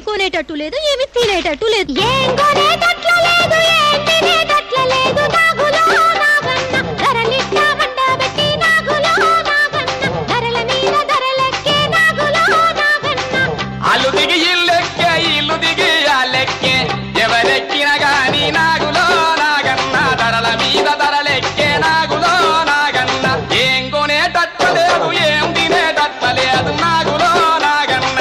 ఏమి కొనేటట్టు లేదు, ఏమి తినేటట్టు లేదు. ఏం కొనేటట్లు లేదు, ఏం తినేటట్లు లేదు. నాగులో నాగన్న ధరలిట్ట మండబెట్టి, నాగులో నాగన్న ధరల మీద ధరలెక్కే, నాగులో నాగన్న. అల్లు దిగి ఇల్లెక్కే, ఇల్లు దిగి అల్లెక్కే, ఎవరెక్కిన గాని నాగులో నాగన్న ధరల మీద ధరలెక్కే, నాగులో నాగన్న. ఏం కొనేటట్టు లేదు, ఏం తినేటట్టు లేదు, నాగులో నాగన్న.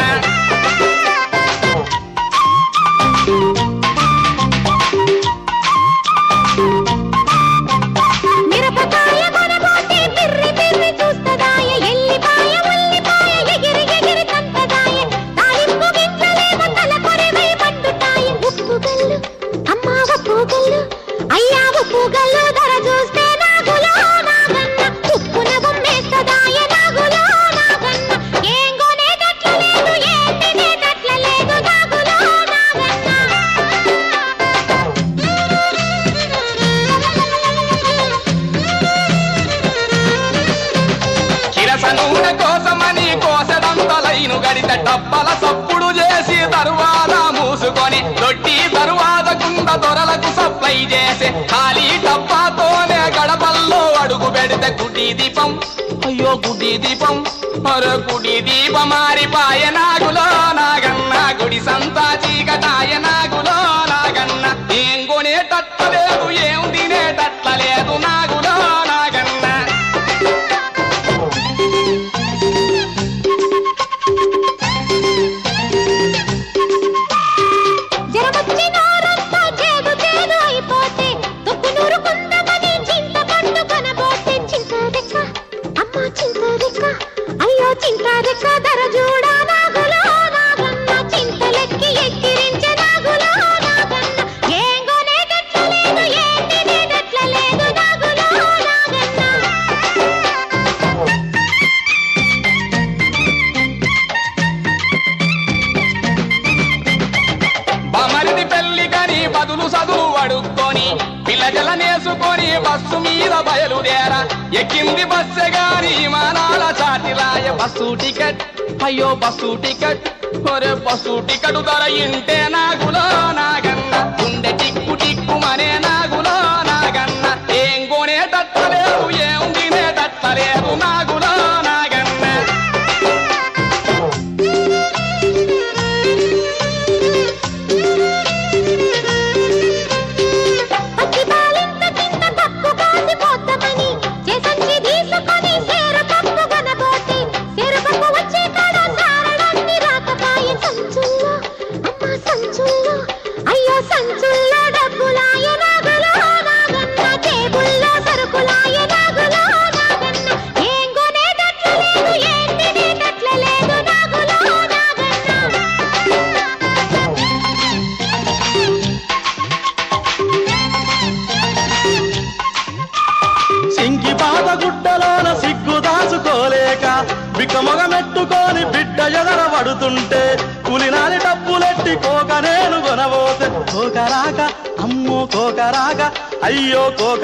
మిరపకాయ కొనబోతే పిర్రి పిర్రి చూస్తదాయ, ఎల్లిపాయ ఉల్లిపాయ ఎగిరి ఎగిరి తంతదాయ, తాలింపు గింజలేమో తల కొరివై మండుతాయ. ఉప్పు గల్లు అమ్మా ఉప్పు గల్లు, అయ్యా ఉప్పు గల్లు ధర చూస్తే నాగులో నాగన్న ఉప్పున బొమ్మేస్తదాయ, నాగులో నాగన్న. ఏం కొనేటట్లు లేదు, ఏం తినేటట్లు లేదు, నాగులో నాగన్న. కిరస నూనె కోసమని కోసెదంతలైను గడిత డబ్బల సప్పుడు చేసి తరువాత మూసుకొని రొట్టి తరువాత కుండ దొరలకు సప్లై చేసి ఖాళీ డబ్బాతోనే గడపల్లో అడుగు పెడితే గుడి దీపం, అయ్యో గుడి దీపం, మరో గుడి దీపం మారిపాయ, నాగులో నాగన్న గుడి సంతా చీకటాయ, నాగులో నాగన్న. ఏం కొనేటట్ల లేదు, ఏం తినేటట్ల లేదు, నాగులో నాగన్న. జరమొచ్చి నోరంతా చేదు చేదు అయిపోతే, తొక్కు నూరు కుందమని చింతపండు కొనబోతే, చింతరెక్క అమ్మా చింతరెక్క, అయ్యో చింతరెక్క ధర చూడా, నాగులో నాగన్న చింతలెక్కి ఎక్కిరించే, నాగులో నాగన్న. ఏం కొనేటట్లు లేదు, ఏం తినేటట్లు లేదు, నాగులో నాగన్న. బమరిది పెళ్లి కని బదులు చదువు అడుక్కొని పిల్లజల నేసుకొని బస్సు మీద బయలుదేర, ఎక్కింది బస్సె గాని మానాల చాటిరాయ. బస్సు టికెట్, అయ్యో బస్సు టికెట్, ఒరే బస్సు టికెట్ ధర ఇంటే నాగులో నాగన్న. గుండె టిక్కు టిక్కు మనే, నాగులో నాగన్న. ఏం కొనేటట్ల లేదు, ఏం తినేటట్ల లేదు, నాగులో నాగన్న. పచ్చి పాలింత కింద పప్పు కాసి పోద్దామని చేసంచి తీసుకొని సేరు పప్పు కొనబోతే, సేరు పప్పు వచ్చే కాడ సారలన్నీ రాకపాయ. సంచుల్లో అమ్మా సంచుల్లో, అయ్యో సంచుల్లో డబ్బులాయ, నాగులో నాగన్న టేబుల్లో సరుకులాయ, నాగులో నాగన్న. ఏం కొనేటట్లు లేదు, ఏం తినేటట్లు లేదు, నాగులో నాగన్న. సింకి పాత గుడ్డలోన సిగ్గు దాచుకోలేక బిక్కమొగ మెట్టుకొని బిడ్డ ఎదర పడుతుంటే, కులినాలి డబ్బులెట్టి కోక నేను కొనబోతే, కోకరాక అమ్మో కోకరాక, అయ్యో కోక